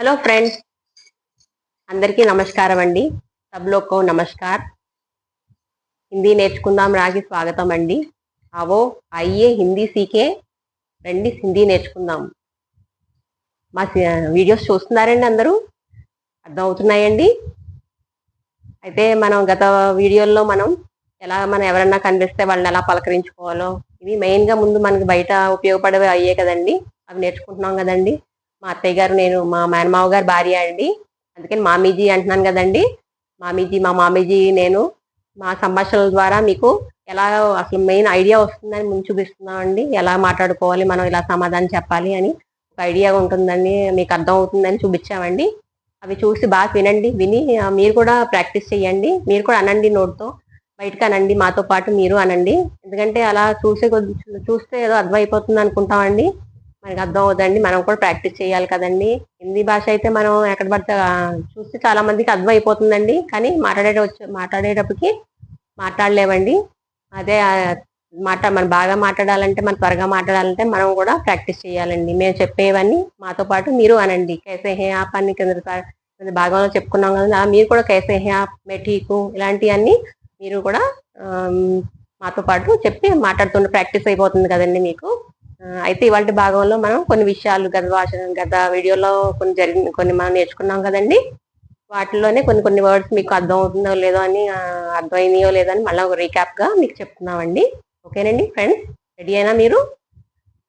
Hello friends, అందరికీ నమస్కారం అండి. सब लोग को नमस्कार. హిందీ నేర్చుకుందాం రాకి స్వాగతం అండి. आवो आइए हिंदी सीखे, రండి హిందీ నేర్చుకుందాం. మా వీడియోస్ చూస్తున్నారండి అందరూ? అర్థం అవుతున్నాయండి? అయితే మనం గత వీడియోల్లో మనం ఎవరన్నా కనిపిస్తే వాళ్ళని ఎలా పలకరించుకోవాలో, ఇవి మెయిన్గా ముందు మనకి బయట ఉపయోగపడేవి అయ్యే కదండి. అవి నేర్చుకుంటున్నాం కదండి. మా అత్తయ్య గారు, నేను మా మేనమావ గారి భార్య అండి. అందుకని మామీజీ అంటున్నాను కదండి. మా మామీజీ నేను మా సంభాషణల ద్వారా మీకు ఎలా అసలు మెయిన్ ఐడియా వస్తుందని ముందు చూపిస్తున్నామండి. ఎలా మాట్లాడుకోవాలి, మనం ఇలా సమాధానం చెప్పాలి అని ఒక ఐడియా ఉంటుందని, మీకు అర్థం అవుతుందని చూపించామండి. అవి చూసి బాగా వినండి. విని మీరు కూడా ప్రాక్టీస్ చేయండి. మీరు కూడా అనండి, నోట్తో బయటకు అనండి, మాతో పాటు మీరు అనండి. ఎందుకంటే అలా చూస్తే ఏదో అర్థం అయిపోతుంది అనుకుంటామండి. మనకి అర్థం అవుతుందండి. మనం కూడా ప్రాక్టీస్ చేయాలి కదండి. హిందీ భాష అయితే మనం ఎక్కడ పడితే చూస్తే చాలా మందికి అర్థం అయిపోతుందండి. కానీ మాట్లాడేటప్పటికి మాట్లాడలేమండి. అదే మనం బాగా మాట్లాడాలంటే, మనం త్వరగా మాట్లాడాలంటే మనం కూడా ప్రాక్టీస్ చేయాలండి. మేము చెప్పేవన్నీ మాతో పాటు మీరు అనండి. కైసే హే ఆప్ అని కింద భాగంలో చెప్పుకున్నాం కదా, మీరు కూడా కైసే హే ఆప్, మే ఠీకు, ఇలాంటివన్నీ మీరు కూడా మాతో పాటు చెప్పి మాట్లాడుతుంటే ప్రాక్టీస్ అయిపోతుంది కదండి మీకు. అయితే ఇవాళ భాగంలో మనం కొన్ని విషయాలు గత వీడియోలో కొన్ని మనం నేర్చుకున్నాం కదండి. వాటిలోనే కొన్ని వర్డ్స్ మీకు అర్థం అవుతుందో లేదో అని, అర్థమైనాయో లేదో అని మళ్ళీ ఒక రీక్యాప్ గా మీకు చెప్తున్నామండి. ఓకేనండి ఫ్రెండ్స్, రెడీ అయినా మీరు?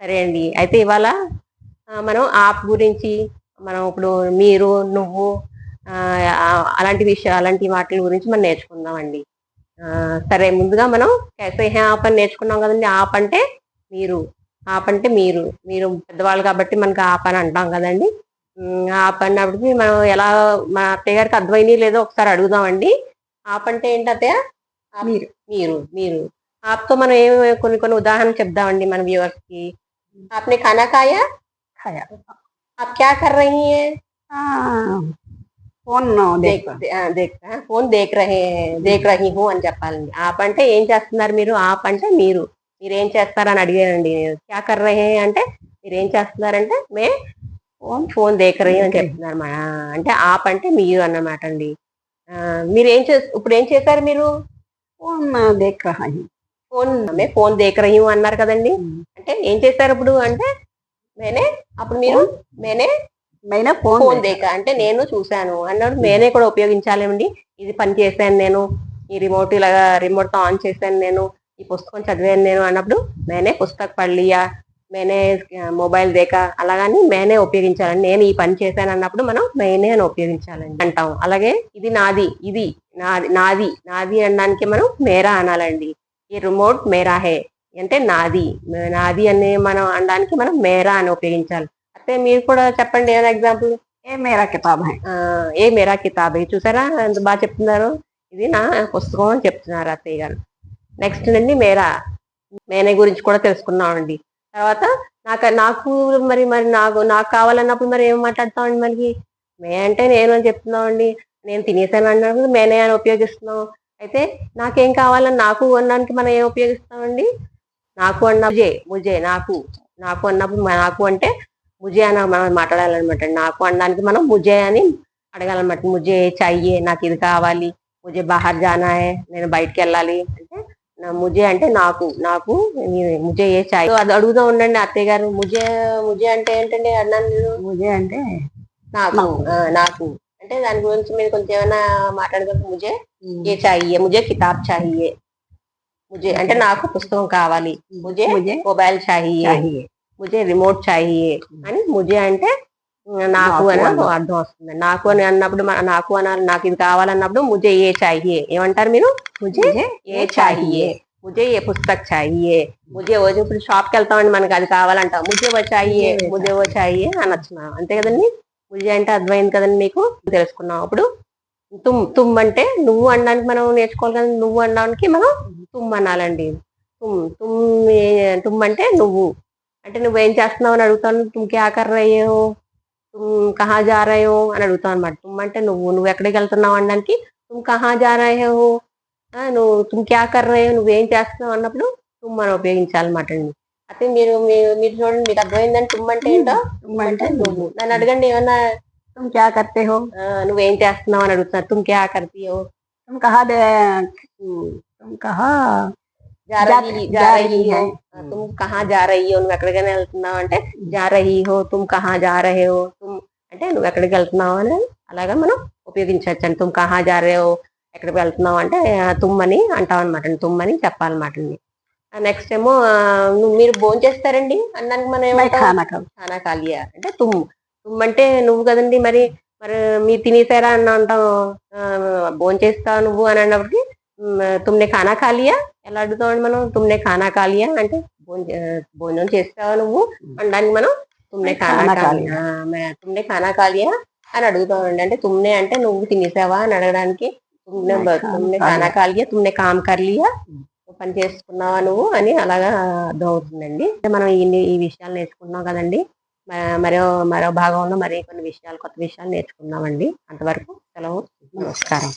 సరే అండి. అయితే ఇవాళ మనం ఆప్ గురించి, మనం ఇప్పుడు మీరు, నువ్వు, అలాంటి వాటి గురించి మనం నేర్చుకుందామండి. సరే, ముందుగా మనం కైసే హే ఆప్ అని నేర్చుకున్నాం కదండి. ఆప్ అంటే మీరు, ఆప్ అంటే మీరు మీరు పెద్దవాళ్ళు కాబట్టి మనకి ఆప్ అని అంటాం కదండి. ఆప్ అన్నప్పటికీ మనం ఎలా, మా అత్తయ్య గారికి అర్థమైంది లేదో ఒకసారి అడుగుదామండి. ఆప్ అంటే ఏంటి అత్తయ్య? మీరు మీరు మీరు ఆప్తో మనం కొన్ని ఉదాహరణలు చెప్దామండి మన వ్యూవర్స్ కి. आपने खाना खाया? खाया. आप क्या कर रही हैं? ఫోన్ ఫోన్ దేక్ రహీ హూ అని చెప్పాలండి. ఆప్ అంటే ఏం చేస్తున్నారు మీరు? ఆప్ అంటే మీరేం చేస్తారని అడిగానండి. క్యా కర్ రహే అంటే మీరేం చేస్తున్నారంటే, మే ఫోన్ దేక్ రహీ అని చెప్తున్నారు. అంటే ఆప్ అంటే మీరు అన్నమాట అండి. ఇప్పుడు ఏం చేశారు మీరు? ఫోన్ దేక్ రహా హీ. ఫోన్ దేక్ రహీ హూ అన్నారు కదండి. అంటే ఏం చేశారు ఇప్పుడు అంటే, అప్పుడు మీరు మేనే ఫోన్ దేకా అంటే నేను చూశాను అన్నప్పుడు మేనే కూడా ఉపయోగించాలండి. ఇది పని చేశాను నేను, ఈ రిమోట్ తో ఆన్ చేశాను నేను, ఈ పుస్తకం చదివాను నేను అన్నప్పుడు మేనే పుస్తక పళ్ళియా, మేనే మొబైల్ దేకా, అలాగని మేనే ఉపయోగించాలండి. నేను ఈ పని చేశాను అన్నప్పుడు మనం మేనే అని ఉపయోగించాలండి అంటాం. అలాగే ఇది నాది అనడానికి మనం మేరా అనాలండి. ఈ రిమోట్ మేరా హే అంటే నాది అని మనం అనడానికి మనం మేరా అని ఉపయోగించాలి. అయితే మీరు కూడా చెప్పండి ఏమైనా ఎగ్జాంపుల్. ఏ మేరా కితాబ్ హై. చూసారా ఎంత బాగా చెప్తున్నారు. ఇది నా పుస్తకం అని చెప్తున్నారు అత్తయ్య గారు. నెక్స్ట్ అండి మేనే గురించి కూడా తెలుసుకున్నామండి. తర్వాత నాకు నాకు కావాలన్నప్పుడు మరి ఏం మాట్లాడతామండి? మనకి అంటే నేను అని చెప్తున్నామండి. నేను తినేసాను అన్నప్పుడు మేనే అని ఉపయోగిస్తున్నాం. అయితే నాకేం కావాలని నాకు అనడానికి మనం ఏం ఉపయోగిస్తామండి? నాకు అన్న ముజే నాకు అన్నప్పుడు నాకు అంటే ముజే అని మనం మాట్లాడాలన్నమాట. నాకు అనడానికి మనం ముజే అని అడగాలన్నమాట. ముజే చాయ్యే, నాకు ఇది కావాలి. ముజే బాహర్ జానా హై, నేను బయటకు వెళ్ళాలి అంటే ముజే అంటే నాకు ముజే ఏ చాయ్, అది అడుగుతూ ఉండండి అత్తయ్య గారు. ముజే అంటే ఏంటండి అన్నాను నేను. ముజే అంటే నాకు అంటే దాని గురించి మీరు కొంచెం ఏమైనా మాట్లాడగలరు? ముజే ఏ చాయ్యే, ముజే కితాబ్ చాయ్యే. ముజే అంటే నాకు పుస్తకం కావాలి. ముజే మొబైల్ చాహియే, ముజే రిమోట్ చాహియే అని ముజే అంటే నాకు అని అర్థం వస్తుంది. నాకు అని అన్నప్పుడు నాకు అనాలి, నాకు ఇది కావాలన్నప్పుడు ముజే ఏ చాహియే ఏమంటారు మీరు? ముజే ఏ చాహియే, ముజే ఏ పుస్తక్ చాహియే, ఇప్పుడు షాప్కి వెళ్తామండి, మనకి అది కావాలంటాం. ముజే ఓ చాహియే అనొచ్చు. అంతే కదండి. ముజే అంటే అర్థమైంది కదండి మీకు, తెలుసుకున్నాం. అప్పుడు తుమ్ అంటే నువ్వు అనడానికి మనం నేర్చుకోవాలి కదా. నువ్వు అనడానికి మనం తుమ్ అనాలండి. తుమ్ అంటే నువ్వు అంటే నువ్వేం చేస్తున్నావు అని అడుగుతాను. తుమ్ క్యా కర్ రహే హో, తుమ్ కహా జా రహే హో అని అడుగుతాను అనమాట. తుమ్ అంటే నువ్వు ఎక్కడికి వెళ్తున్నావు అనడానికి తుమ్ కహా జా రహే హో, తుమ్ క్యా కర్ రహే హో, నువ్వేం చేస్తున్నావు అన్నప్పుడు తుమ్ అని ఉపయోగించాలన్నమాట అండి. అయితే మీరు చూడండి, మీకు అర్థమైందని తుమ్ అంటే ఏంటో. తుమ్ అంటే నువ్వు. నన్ను అడగండి ఏమన్నా तुम क्या करते हो? నువ్వేం చేస్తున్నావు అని అడుగుతున్నారు. తుమ్ క్యా కర్తీ హో? तुम कहाँ दे ఉమ్, तुम कहाँ जा जा रही जा जा रही रही हो. है? तुम कहाँ जा रही हो? నువ్వు ఎక్కడికైనా వెళ్తున్నావు అంటే जा रही हो. तुम कहाँ जा रहे हो? तुम అంటే నువ్వు ఎక్కడికి వెళ్తున్నావు అని అలాగా మనం ఉపయోగించవచ్చు అండి. తుమ్ కహా జా రహే హో, ఎక్కడికి వెళ్తున్నావు అంటే తుమ్ అని అంటాం అనమాట. తుమ్ అని చెప్పాలన్నమాట అండి. నెక్స్ట్ ఏమో మీరు భోజనం చేస్తారండి అన్నానికి మనం मैं ఏమంటాం? खाना खाऊं. ఖానా ఖాళీయా అంటే తుమ్. తుమ్ అంటే నువ్వు కదండి. మరి మరి మీరు తినేసారా అని అంటాం. భోజనం చేస్తావు నువ్వు అని అన్నప్పటికి తుమ్నే ఖానా ఖాళీయా ఎలా అడుగుతామండి మనం? తుమ్నే ఖానా ఖాళీయా అంటే భోజనం చేస్తావా నువ్వు అనడానికి మనం తుమ్నే ఖానా खाना खा ఖాళీయా తుమ్నే ఖానా ఖాళీయా అని అడుగుతామండి. అంటే తుమ్నే అంటే నువ్వు తినేసావా అని అడగడానికి తుమ్నే मैं తుమ్నే खा ఖానా लिया. ఖాళీయా తుమ్నే కామ్ కర్లియా పని చేసుకున్నావా నువ్వు అని అలాగా అర్థమవుతుందండి. మనం ఈ విషయాలు నేర్చుకున్నాం కదండి. మరో మరో భాగంలో మరి కొన్ని విషయాలు కొత్త విషయాలు నేర్చుకుందామండి. అంతవరకు సెలవు. నమస్కారం.